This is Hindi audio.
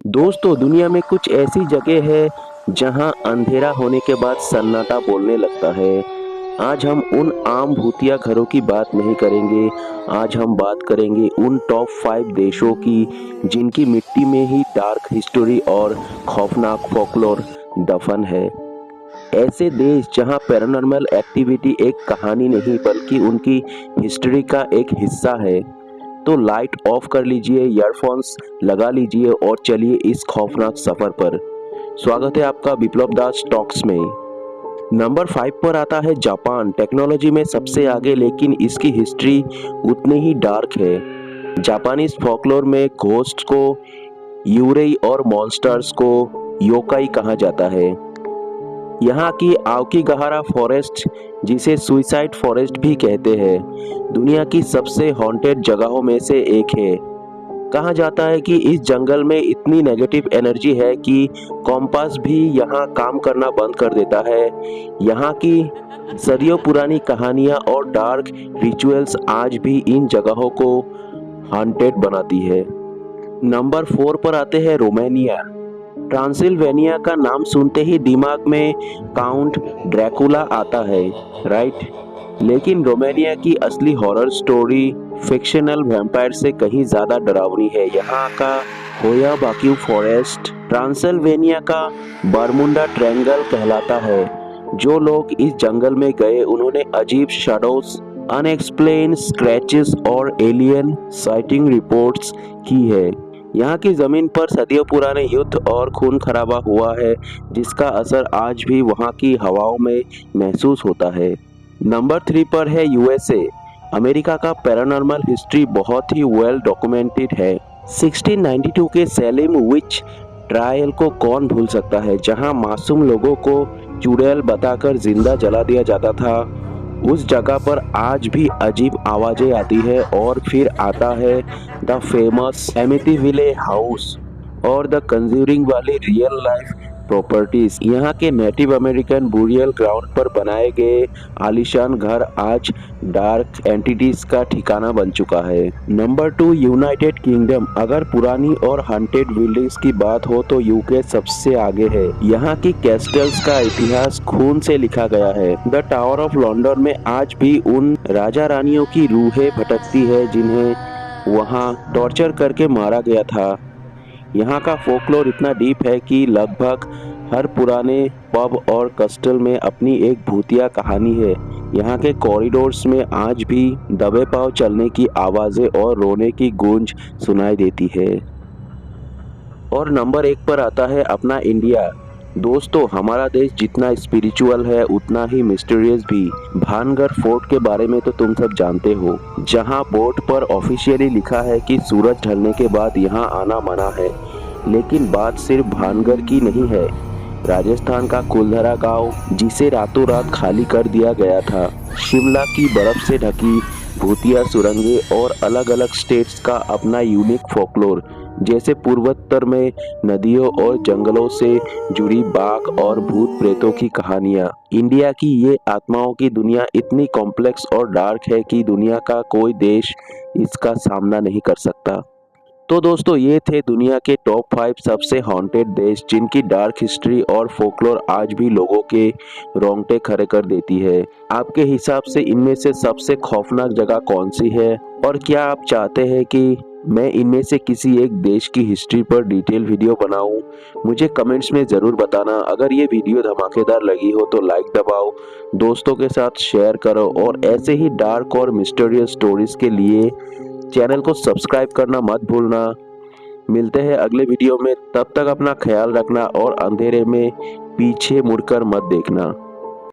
दोस्तों, दुनिया में कुछ ऐसी जगह है जहां अंधेरा होने के बाद सन्नाटा बोलने लगता है। आज हम उन आम भूतिया घरों की बात नहीं करेंगे। आज हम बात करेंगे उन टॉप 5 देशों की जिनकी मिट्टी में ही डार्क हिस्ट्री और खौफनाक फोकलोर दफन है। ऐसे देश जहां पैरानॉर्मल एक्टिविटी एक कहानी नहीं बल्कि उनकी हिस्ट्री का एक हिस्सा है। तो लाइट ऑफ कर लीजिए, ईयरफोन्स लगा लीजिए और चलिए इस खौफनाक सफर पर। स्वागत है आपका विप्लव दास टॉक्स में। नंबर 5 पर आता है जापान। टेक्नोलॉजी में सबसे आगे लेकिन इसकी हिस्ट्री उतनी ही डार्क है। जापानीज फोकलोर में घोस्ट को यूरेई और मॉन्स्टर्स को योकाई कहा जाता है। यहाँ की आओकीगहारा फॉरेस्ट, जिसे सुइसाइड फॉरेस्ट भी कहते हैं, दुनिया की सबसे हॉन्टेड जगहों में से एक है। कहा जाता है कि इस जंगल में इतनी नेगेटिव एनर्जी है कि कॉम्पास भी यहाँ काम करना बंद कर देता है। यहाँ की सदियों पुरानी कहानियाँ और डार्क रिचुअल्स आज भी इन जगहों को हॉन्टेड बनाती है। नंबर 4 पर आते हैं रोमानिया। ट्रांसिल्वेनिया का नाम सुनते ही दिमाग में काउंट ड्रैकुला आता है, राइट? लेकिन रोमानिया की असली हॉरर स्टोरी फिक्शनल वैम्पायर से कहीं ज्यादा डरावनी है। यहाँ का होया बाक्यू फॉरेस्ट ट्रांसिल्वेनिया का बरमुंडा ट्रायंगल कहलाता है। जो लोग इस जंगल में गए उन्होंने अजीब शैडोज, अनएक्सप्लेन स्क्रैचेस और एलियन साइटिंग रिपोर्ट्स की है। यहाँ की जमीन पर सदियों पुराने युद्ध और खून खराबा हुआ है, जिसका असर आज भी वहाँ की हवाओं में महसूस होता है। नंबर 3 पर है यूएसए। अमेरिका का पैरानॉर्मल हिस्ट्री बहुत ही वेल डॉक्यूमेंटेड है। 1692 के सैलेम विच ट्रायल को कौन भूल सकता है, जहाँ मासूम लोगों को चुड़ैल बताकर जिंदा जला दिया जाता था। उस जगह पर आज भी अजीब आवाजें आती है। और फिर आता है द फेमस एमिटीविले हाउस और द कंज्यूरिंग वाली रियल लाइफ प्रॉपर्टीज। यहाँ के नेटिव अमेरिकन बुरियल ग्राउंड पर बनाए गए आलीशान घर आज डार्क एंटिटीज का ठिकाना बन चुका है। Number 2, United kingdom. अगर पुरानी और हंटेड बिल्डिंग्स की बात हो तो यूके सबसे आगे है। यहाँ की कैस्टल्स का इतिहास खून से लिखा गया है। द टावर ऑफ लंदन में आज भी उन राजा रानियों की रूहें भटकती है जिन्हें वहाँ टॉर्चर करके मारा गया था। यहाँ का फोकलोर इतना डीप है कि लगभग हर पुराने पब और कस्टल में अपनी एक भूतिया कहानी है। यहाँ के कॉरिडोर्स में आज भी दबे पांव चलने की आवाजें और रोने की गूंज सुनाई देती है। और नंबर 1 पर आता है अपना इंडिया। दोस्तों, हमारा देश जितना स्पिरिचुअल है उतना ही मिस्टीरियस भी। भानगढ़ फोर्ट के बारे में तो तुम सब जानते हो, जहां बोर्ड पर ऑफिशियली लिखा है कि सूरज ढलने के बाद यहां आना मना है। लेकिन बात सिर्फ भानगढ़ की नहीं है। राजस्थान का कुलधरा गांव, जिसे रातों रात खाली कर दिया गया था, शिमला की बर्फ से ढकी भूतिया सुरंगें और अलग अलग स्टेट्स का अपना यूनिक फोकलोर, जैसे पूर्वोत्तर में नदियों और जंगलों से जुड़ी बाघ और भूत प्रेतों की कहानियां। इंडिया की ये आत्माओं की दुनिया इतनी कॉम्प्लेक्स और डार्क है कि दुनिया का कोई देश इसका सामना नहीं कर सकता। तो दोस्तों, ये थे दुनिया के टॉप 5 सबसे हॉन्टेड देश जिनकी डार्क हिस्ट्री और फोकलोर आज भी लोगों के रोंगटे खड़े कर देती है। आपके हिसाब से इनमें से सबसे खौफनाक जगह कौन सी है? और क्या आप चाहते हैं कि मैं इनमें से किसी एक देश की हिस्ट्री पर डिटेल वीडियो बनाऊं? मुझे कमेंट्स में ज़रूर बताना। अगर ये वीडियो धमाकेदार लगी हो तो लाइक दबाओ, दोस्तों के साथ शेयर करो और ऐसे ही डार्क और मिस्टीरियस स्टोरीज के लिए चैनल को सब्सक्राइब करना मत भूलना। मिलते हैं अगले वीडियो में, तब तक अपना ख्याल रखना और अंधेरे में पीछे मुड़कर मत देखना।